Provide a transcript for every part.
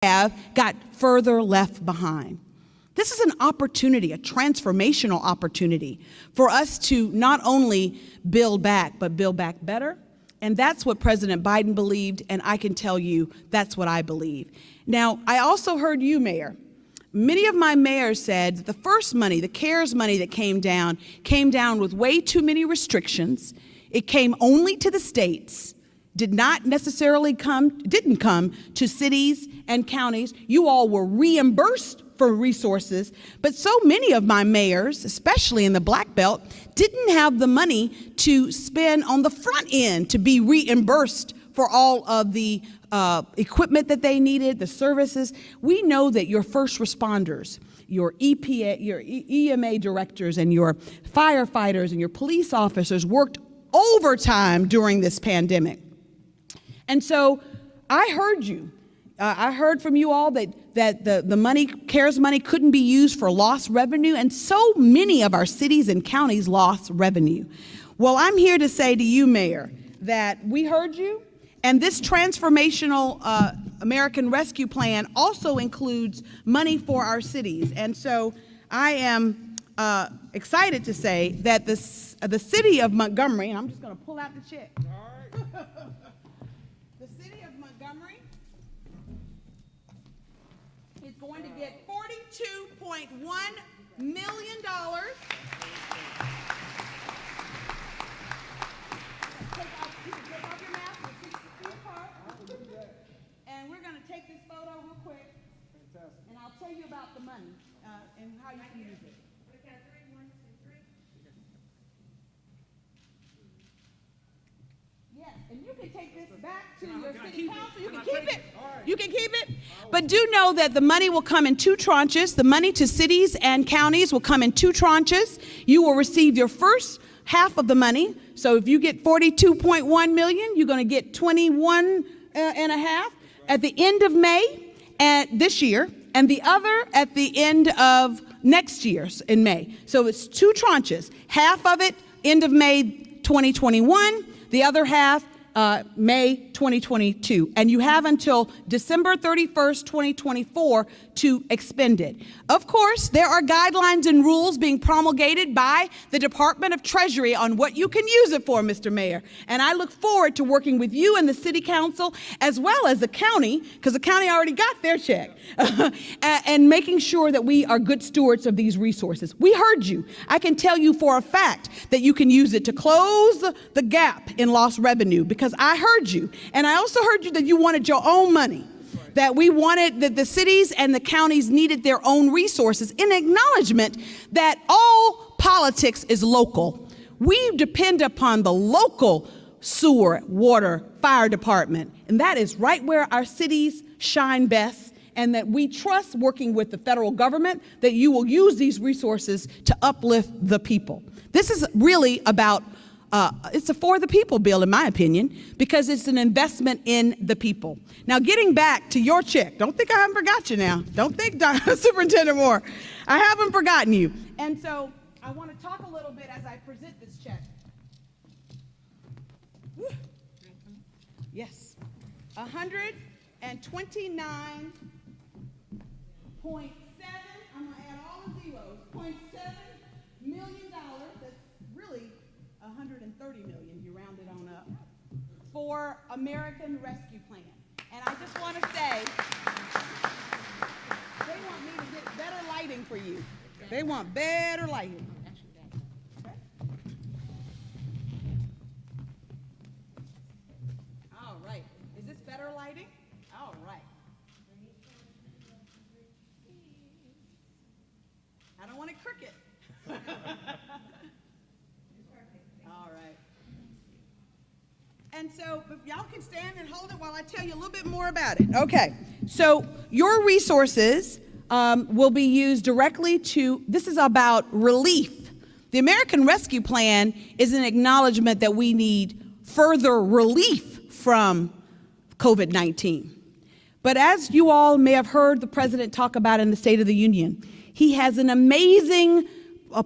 have got further left behind. This is an opportunity, a transformational opportunity for us to not only build back, but build back better. And that's what President Biden believed, and I can tell you that's what I believe. Now, I also heard you, Mayor. Many of my mayors said that the first money, the CARES money that came down with way too many restrictions. It came only to the states, didn't come to cities and counties. You all were reimbursed for resources, but so many of my mayors, especially in the Black Belt, didn't have the money to spend on the front end to be reimbursed for all of the equipment that they needed, the services. We know that your first responders, your EMA directors and your firefighters and your police officers worked overtime during this pandemic. And so I heard you. I heard from you all that the money, CARES money, couldn't be used for lost revenue, and so many of our cities and counties lost revenue. Well, I'm here to say to you, Mayor, that we heard you, and this transformational American Rescue Plan also includes money for our cities. And so I am excited to say that the city of Montgomery, and I'm just going to pull out the check. All right. The city of Montgomery is going to get $42.1 million. And we're going to take this photo real quick. Fantastic. And I'll tell you about the money and how you can use it. Yes, and you can take this back to your city council. You can keep it. You can keep it. But do know that the money will come in two tranches. The money to cities and counties will come in two tranches. You will receive your first half of the money. So if you get 42.1 million, you're going to get 21 and a half at the end of May this year, and the other at the end of next year in May. So it's two tranches. Half of it end of May 2021, the other half May 2022, and you have until December 31st, 2024 to expend it. Of course, there are guidelines and rules being promulgated by the Department of Treasury on what you can use it for, Mr. Mayor. And I look forward to working with you and the City Council as well as the county, because the county already got their check, and making sure that we are good stewards of these resources. We heard you. I can tell you for a fact that you can use it to close the gap in lost revenue, because I heard you. And I also heard you that you wanted your own money, that we wanted, that the cities and the counties needed their own resources, in acknowledgement that all politics is local. We depend upon the local sewer, water, fire department, and that is right where our cities shine best, and that we trust, working with the federal government, that you will use these resources to uplift the people. This is really about it's a for the people bill, in my opinion, because it's an investment in the people. Now, getting back to your check, don't think I haven't forgot you now. Don't think, Superintendent Moore, I haven't forgotten you. And so I want to talk a little bit as I present this check. Woo. Yes, 129.7. I'm going to add all the zeros. $0.7 million. That's really 130 million, you round it on up, for American Rescue Plan. And I just want to say, they want me to get better lighting for you. They want better lighting. Okay. All right. Is this better lighting? All right. I don't want it crooked. All right. And so if y'all can stand and hold it while I tell you a little bit more about it. Okay. So your resources will be used directly to, this is about relief. The American Rescue Plan is an acknowledgement that we need further relief from COVID-19. But as you all may have heard the president talk about in the State of the Union, he has an amazing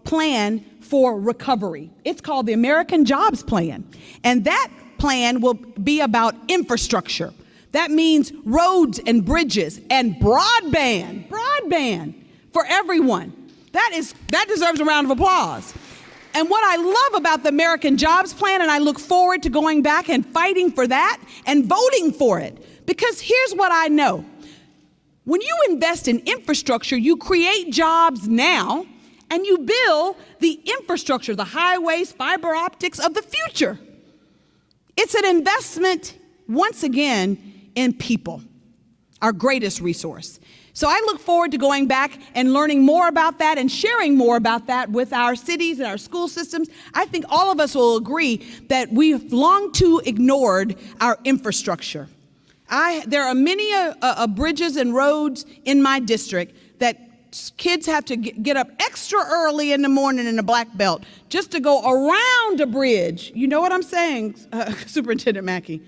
plan for recovery. It's called the American Jobs Plan. And that plan will be about infrastructure. That means roads and bridges and broadband for everyone. That deserves a round of applause. And what I love about the American Jobs Plan, and I look forward to going back and fighting for that and voting for it, because here's what I know. When you invest in infrastructure, you create jobs now, and you build the infrastructure, the highways, fiber optics of the future. It's an investment, once again, in people, our greatest resource. So I look forward to going back and learning more about that and sharing more about that with our cities and our school systems. I think all of us will agree that we've long too ignored our infrastructure. There are many bridges and roads in my district that kids have to get up extra early in the morning in the black belt just to go around a bridge. You know what I'm saying, Superintendent Mackey?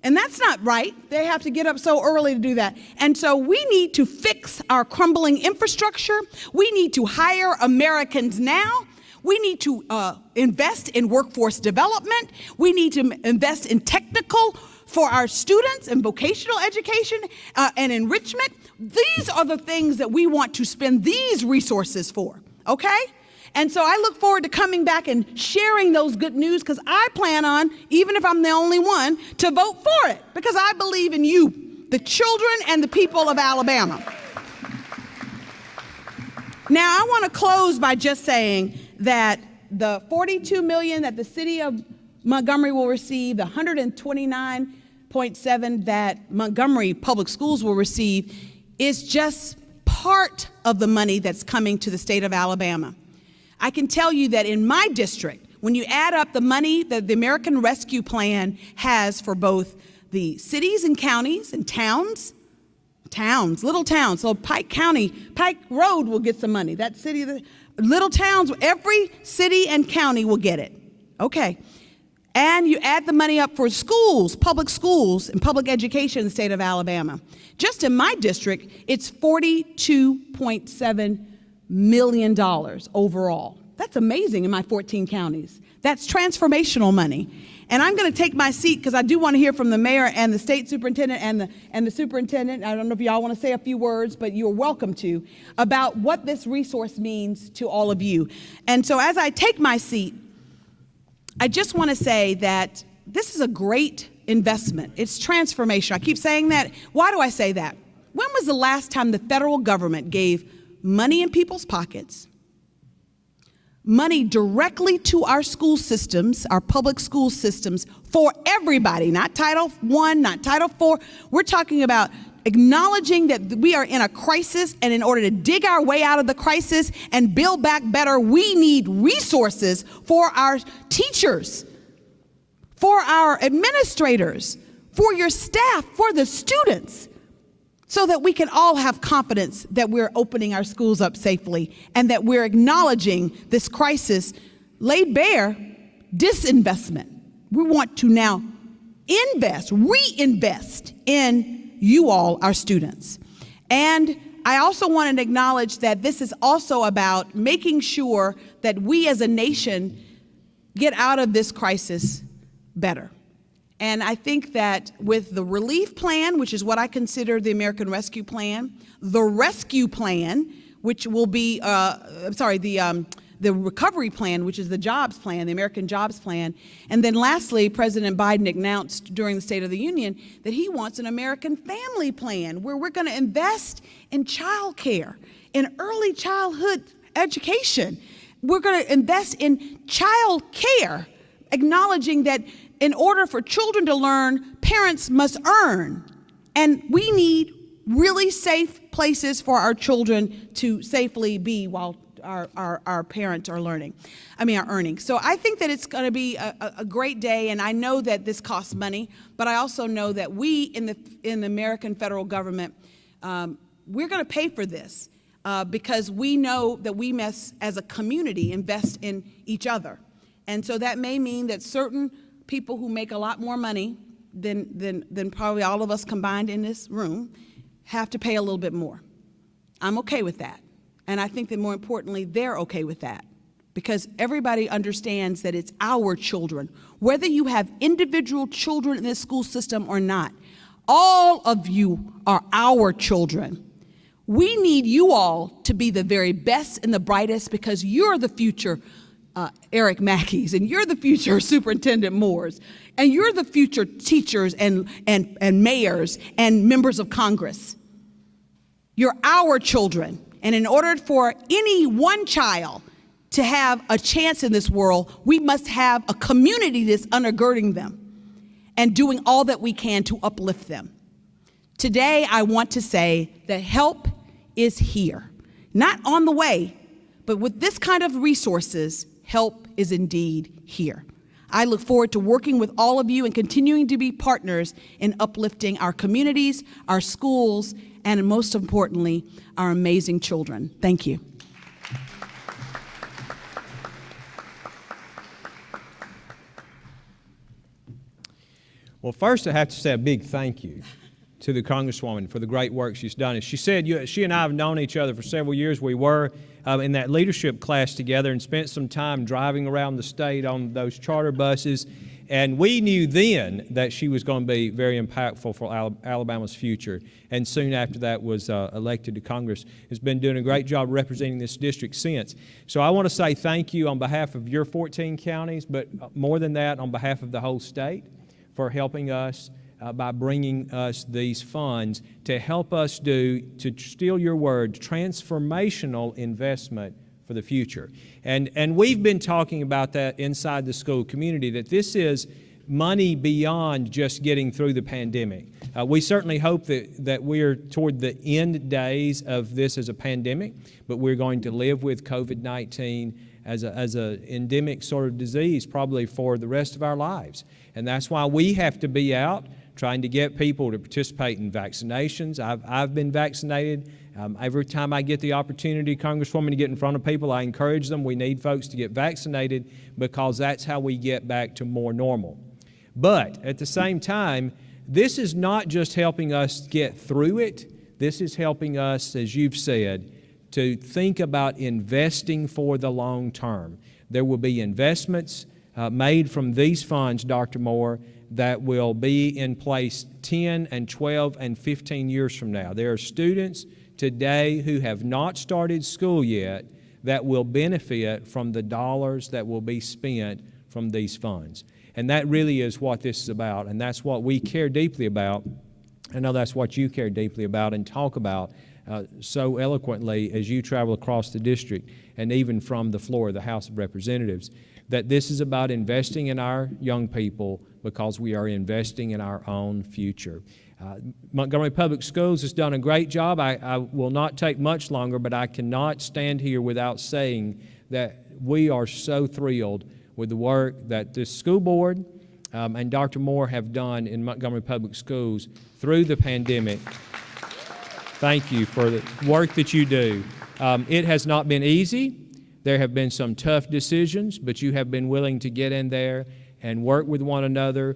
And that's not right. They have to get up so early to do that. And so we need to fix our crumbling infrastructure. We need to hire Americans now. We need to invest in workforce development. We need to invest in technical for our students and vocational education and enrichment. These are the things that we want to spend these resources for, okay? And so I look forward to coming back and sharing those good news, because I plan on, even if I'm the only one, to vote for it, because I believe in you, the children and the people of Alabama. Now, I want to close by just saying that the $42 million that the city of Montgomery will receive, the $129.7 that Montgomery Public Schools will receive, is just part of the money that's coming to the state of Alabama. I can tell you that in my district, when you add up the money that the American Rescue Plan has for both the cities and counties and towns, little towns, so Pike Road will get some money. That city, little towns, every city and county will get it. Okay. And you add the money up for schools, public schools, and public education in the state of Alabama. Just in my district, it's $42.7 million overall. That's amazing in my 14 counties. That's transformational money. And I'm going to take my seat because I do want to hear from the mayor and the state superintendent and the superintendent. I don't know if y'all want to say a few words, but you're welcome to, about what this resource means to all of you. And so as I take my seat, I just want to say that this is a great investment. It's transformational. I keep saying that. Why do I say that? When was the last time the federal government gave money in people's pockets, money directly to our school systems, our public school systems, for everybody, not Title I, not Title IV. We're talking about acknowledging that we are in a crisis, and in order to dig our way out of the crisis and build back better, we need resources for our teachers, for our administrators, for your staff, for the students, so that we can all have confidence that we're opening our schools up safely and that we're acknowledging this crisis laid bare disinvestment. We want to now reinvest in you all, our students. And I also want to acknowledge that this is also about making sure that we as a nation get out of this crisis better. And I think that with the relief plan, which is what I consider the American Rescue Plan, the rescue plan, which will be, the recovery plan, which is the jobs plan, the American Jobs Plan. And then lastly, President Biden announced during the State of the Union that he wants an American family plan where we're going to invest in child care, in early childhood education. We're going to invest in child care, acknowledging that in order for children to learn, parents must earn. And we need really safe places for our children to safely be while our parents are are earning. So I think that it's going to be a great day, and I know that this costs money, but I also know that we in the American federal government, we're going to pay for this because we know that we must, as a community, invest in each other. And so that may mean that certain people who make a lot more money than probably all of us combined in this room have to pay a little bit more. I'm okay with that. And I think that more importantly, they're okay with that, because everybody understands that it's our children. Whether you have individual children in this school system or not, All of you are our children. We need you all to be the very best and the brightest, because you're the future Eric Mackeys, and you're the future Superintendent Moores, and you're the future teachers and mayors and members of Congress. You're our children. And in order for any one child to have a chance in this world, we must have a community that's undergirding them and doing all that we can to uplift them. Today, I want to say that help is here. Not on the way, but with this kind of resources, help is indeed here. I look forward to working with all of you and continuing to be partners in uplifting our communities, our schools, and most importantly, our amazing children. Thank you. Well, first I have to say a big thank you to the Congresswoman for the great work she's done. As she said, she and I have known each other for several years. We were in that leadership class together and spent some time driving around the state on those charter buses. And we knew then that she was going to be very impactful for Alabama's future. And soon after that was elected to Congress. Has been doing a great job representing this district since. So I want to say thank you on behalf of your 14 counties, but more than that, on behalf of the whole state, for helping us by bringing us these funds to help us do, to steal your word, transformational investment for the future. And we've been talking about that inside the school community, that this is money beyond just getting through the pandemic. We certainly hope that we're toward the end days of this as a pandemic, but we're going to live with COVID-19 as a endemic sort of disease probably for the rest of our lives. And that's why we have to be out trying to get people to participate in vaccinations. I've been vaccinated. Every time I get the opportunity, Congresswoman, to get in front of people, I encourage them. We need folks to get vaccinated because that's how we get back to more normal. But at the same time, this is not just helping us get through it. This is helping us, as you've said, to think about investing for the long term. There will be investments made from these funds, Dr. Moore, that will be in place 10 and 12 and 15 years from now. There are students today who have not started school yet that will benefit from the dollars that will be spent from these funds. And that really is what this is about, and that's what we care deeply about. I know that's what you care deeply about and talk about so eloquently as you travel across the district and even from the floor of the House of Representatives, that this is about investing in our young people because we are investing in our own future. Montgomery Public Schools has done a great job. I will not take much longer, but I cannot stand here without saying that we are so thrilled with the work that this school board and Dr. Moore have done in Montgomery Public Schools through the pandemic. Thank you for the work that you do. It has not been easy. There have been some tough decisions, but you have been willing to get in there and work with one another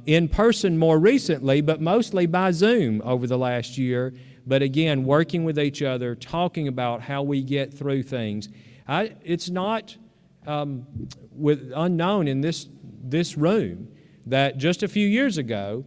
in person more recently, but mostly by Zoom over the last year. But again, working with each other, talking about how we get through things. It's not unknown in this room that just a few years ago,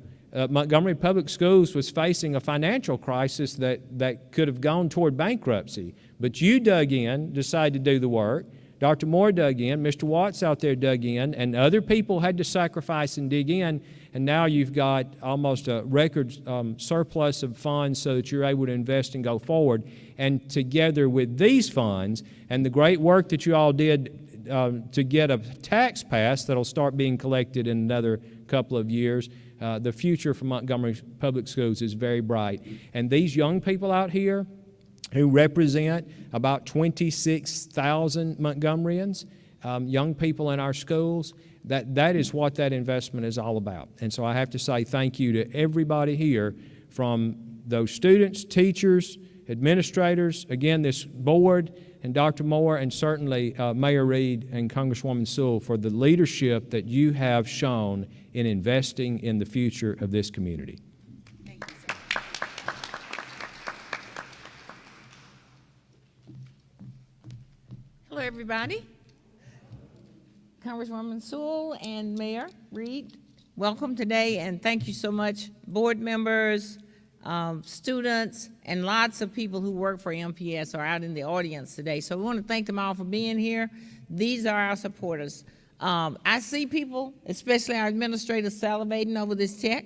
Montgomery Public Schools was facing a financial crisis that could have gone toward bankruptcy. But you dug in, decided to do the work. Dr. Moore dug in, Mr. Watts out there dug in, and other people had to sacrifice and dig in, and now you've got almost a record surplus of funds so that you're able to invest and go forward. And together with these funds and the great work that you all did to get a tax pass that'll start being collected in another couple of years, the future for Montgomery Public Schools is very bright. And these young people out here who represent about 26,000 Montgomeryans, young people in our schools, that is what that investment is all about. And so I have to say thank you to everybody here, from those students, teachers, administrators, again, this board, and Dr. Moore, and certainly Mayor Reed and Congresswoman Sewell for the leadership that you have shown in investing in the future of this community. Thank you, sir. Hello, everybody. Congresswoman Sewell and Mayor Reed, welcome today, and thank you so much, board members, students, and lots of people who work for MPS are out in the audience today. So we want to thank them all for being here. These are our supporters. I see people, especially our administrators, salivating over this check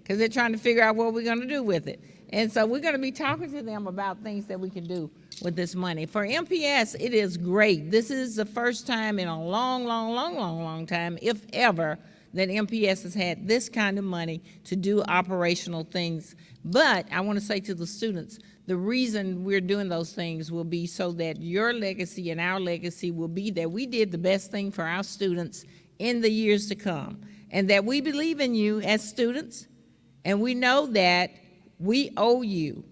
because they're trying to figure out what we're going to do with it. And so we're going to be talking to them about things that we can do with this money. For MPS, it is great. This is the first time in a long time, if ever, that MPS has had this kind of money to do operational things. But I want to say to the students, the reason we're doing those things will be so that your legacy and our legacy will be that we did the best thing for our students in the years to come, and that we believe in you as students, and we know that we owe you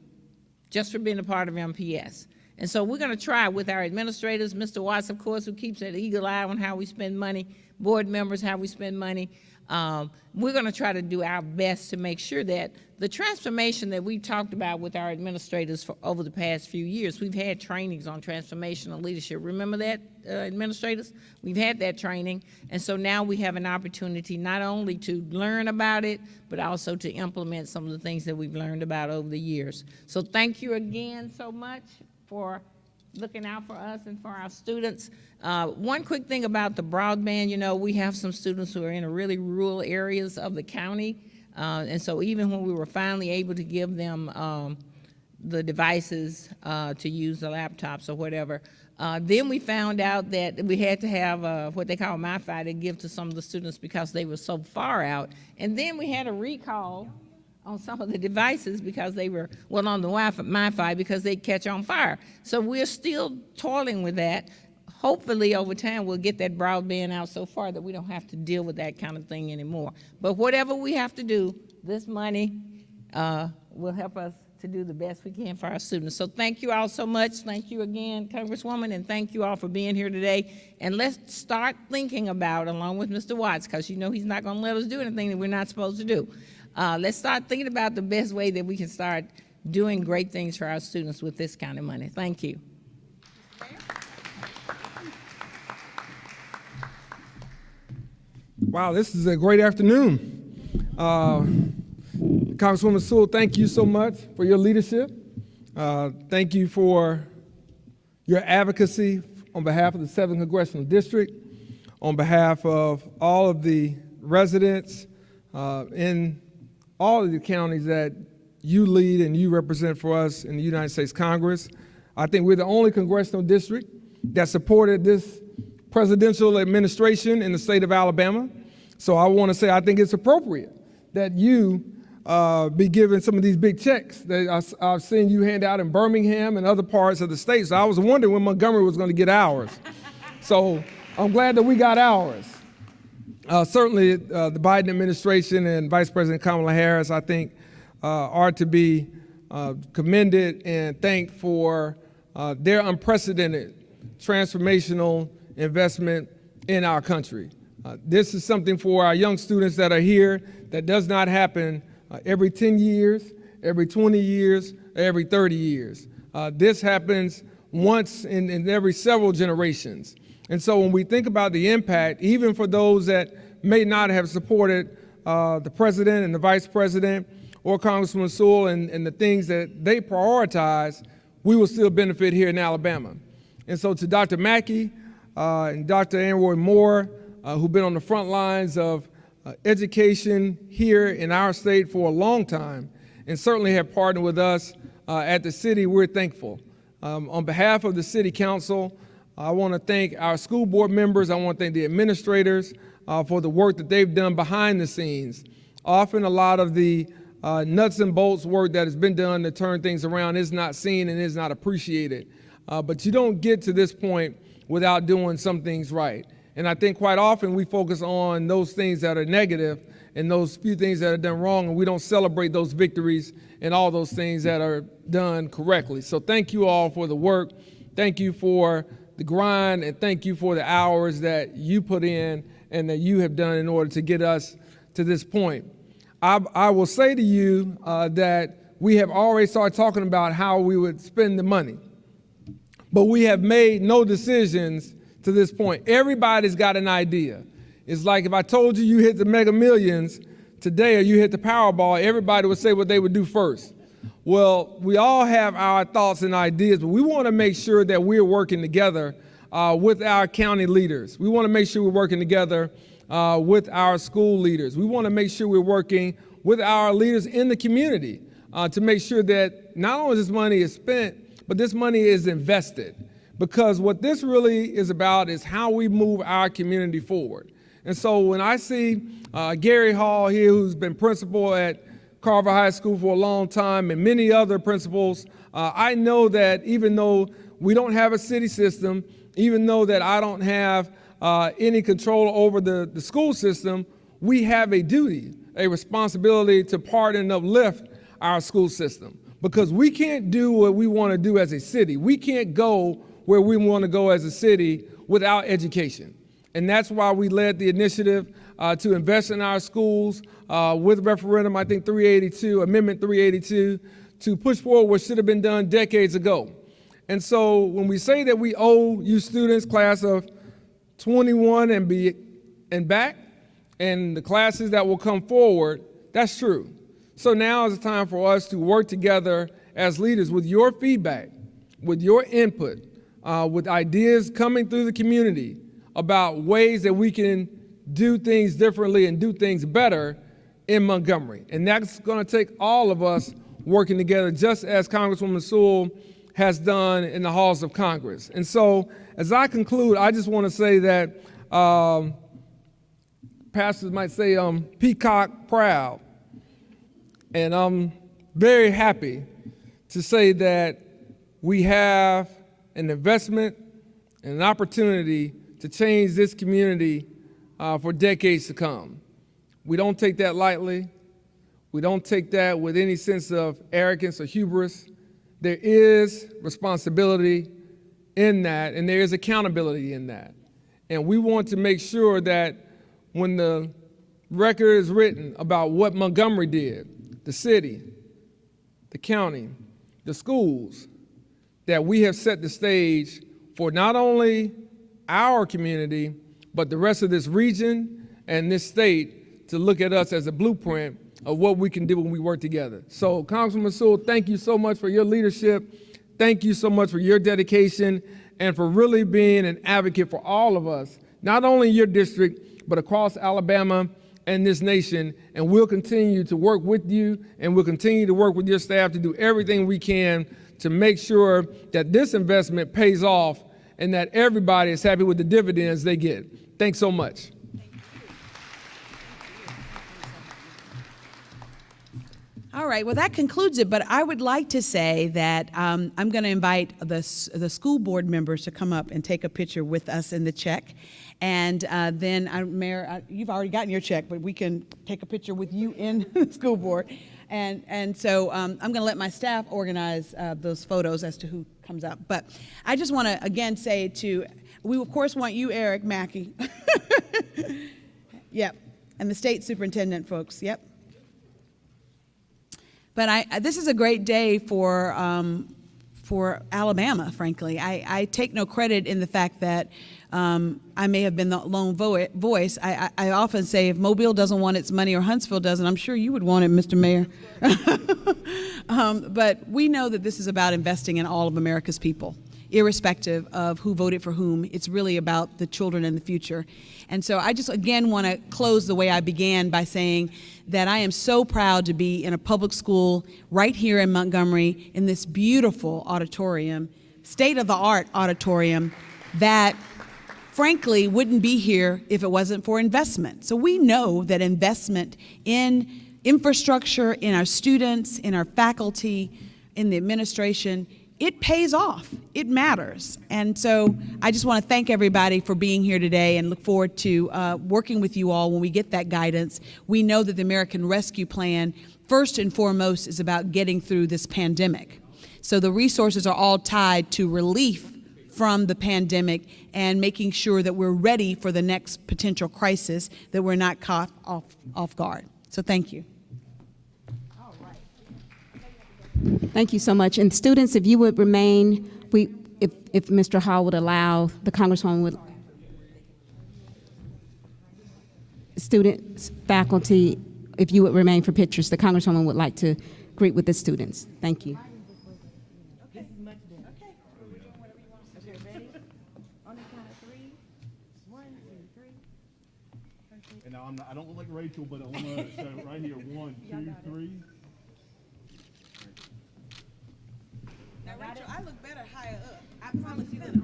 just for being a part of MPS. And so we're going to try with our administrators, Mr. Watts, of course, who keeps an eagle eye on how we spend money, board members, how we spend money. We're going to try to do our best to make sure that the transformation that we've talked about with our administrators for over the past few years, we've had trainings on transformational leadership. Remember that, administrators? We've had that training, and so now we have an opportunity not only to learn about it, but also to implement some of the things that we've learned about over the years. So thank you again so much for looking out for us and for our students. One quick thing about the broadband, you know, we have some students who are in really rural areas of the county, and so even when we were finally able to give them the devices to use, the laptops or whatever, then we found out that we had to have what they call MiFi to give to some of the students because they were so far out, and then we had a recall on some of the devices because they were, well, on the MiFi because they catch on fire. So we're still toiling with that. Hopefully over time we'll get that broadband out so far that we don't have to deal with that kind of thing anymore. But whatever we have to do, this money will help us to do the best we can for our students. So thank you all so much. Thank you again, Congresswoman, and thank you all for being here today. And let's start thinking about, along with Mr. Watts, because you know he's not gonna let us do anything that we're not supposed to do. Let's start thinking about the best way that we can start doing great things for our students with this kind of money. Thank you. Wow, this is a great afternoon. Congresswoman Sewell, thank you so much for your leadership. Thank you for your advocacy on behalf of the 7th Congressional District, on behalf of all of the residents in all of the counties that you lead and you represent for us in the United States Congress. I think we're the only congressional district that supported this presidential administration in the state of Alabama. So I want to say I think it's appropriate that you be given some of these big checks that I've seen you hand out in Birmingham and other parts of the state. So I was wondering when Montgomery was going to get ours. So I'm glad that we got ours. Certainly, the Biden administration and Vice President Kamala Harris, I think, are to be commended and thanked for their unprecedented transformational investment in our country. This is something for our young students that are here that does not happen every 10 years, every 20 years, every 30 years. This happens once in every several generations. And so when we think about the impact, even for those that may not have supported the president and the vice president or Congresswoman Sewell and the things that they prioritize, we will still benefit here in Alabama. And so to Dr. Mackey and Dr. Anroy Moore, who've been on the front lines of education here in our state for a long time and certainly have partnered with us at the city, we're thankful. On behalf of the City Council, I want to thank our school board members. I want to thank the administrators for the work that they've done behind the scenes. Often a lot of the nuts and bolts work that has been done to turn things around is not seen and is not appreciated. But you don't get to this point without doing some things right. And I think quite often we focus on those things that are negative and those few things that are done wrong, and we don't celebrate those victories and all those things that are done correctly. So thank you all for the work. Thank you for the grind, and thank you for the hours that you put in and that you have done in order to get us to this point. I will say to you that we have already started talking about how we would spend the money, but we have made no decisions to this point. Everybody's got an idea. It's like if I told you you hit the Mega Millions today or you hit the Powerball, everybody would say what they would do first. Well, we all have our thoughts and ideas, but we want to make sure that we're working together with our county leaders. We want to make sure we're working together with our school leaders. We want to make sure we're working with our leaders in the community to make sure that not only this money is spent, but this money is invested. Because what this really is about is how we move our community forward. And so when I see Gary Hall here, who's been principal at Carver High School for a long time, and many other principals, I know that even though we don't have a city system, even though that I don't have any control over the school system, we have a duty, a responsibility to partner and uplift our school system. Because we can't do what we want to do as a city. We can't go where we want to go as a city without education. And that's why we led the initiative to invest in our schools with referendum, I think Amendment 382, to push forward what should have been done decades ago. And so when we say that we owe you students, class of 21 and back, and the classes that will come forward, that's true. So now is the time for us to work together as leaders with your feedback, with your input, with ideas coming through the community about ways that we can do things differently and do things better in Montgomery. And that's going to take all of us working together, just as Congresswoman Sewell has done in the halls of Congress. And so as I conclude, I just want to say that pastors might say peacock proud. And I'm very happy to say that we have an investment and an opportunity to change this community for decades to come. We don't take that lightly. We don't take that with any sense of arrogance or hubris. There is responsibility in that, and there is accountability in that. And we want to make sure that when the record is written about what Montgomery did, the city, the county, the schools, that we have set the stage for not only our community, but the rest of this region and this state to look at us as a blueprint of what we can do when we work together. So, Congresswoman Sewell, thank you so much for your leadership. Thank you so much for your dedication and for really being an advocate for all of us, not only in your district, but across Alabama and this nation. And we'll continue to work with you, and we'll continue to work with your staff to do everything we can to make sure that this investment pays off and that everybody is happy with the dividends they get. Thanks so much. All right, well, that concludes it, but I would like to say that I'm going to invite the school board members to come up and take a picture with us in the check. And then, Mayor, you've already gotten your check, but we can take a picture with you in the school board. And so I'm going to let my staff organize those photos as to who comes up. But I just want to, again, say we of course want you, Eric Mackey. Yep, and the state superintendent folks, yep. But this is a great day for Alabama, frankly. I take no credit in the fact that I may have been the lone voice. I often say if Mobile doesn't want its money or Huntsville doesn't, I'm sure you would want it, Mr. Mayor. But we know that this is about investing in all of America's people, irrespective of who voted for whom. It's really about the children and the future. And so I just, again, want to close the way I began by saying that I am so proud to be in a public school right here in Montgomery in this beautiful auditorium, state-of-the-art auditorium that, frankly, wouldn't be here if it wasn't for investment. So we know that investment in infrastructure, in our students, in our faculty, in the administration, it pays off. It matters. And so I just want to thank everybody for being here today and look forward to working with you all when we get that guidance. We know that the American Rescue Plan, first and foremost, is about getting through this pandemic. So the resources are all tied to relief from the pandemic and making sure that we're ready for the next potential crisis, that we're not caught off guard. So thank you. Thank you so much. And students, if you would remain, if Mr. Hall would allow, the Congresswoman would. students, faculty, if you would remain for pictures, the Congresswoman would like to greet with the students. Thank you. And now I don't look like Rachel, but I want to show right here. 1, 2, 3. Now, Rachel, I look better higher up. I promise you that.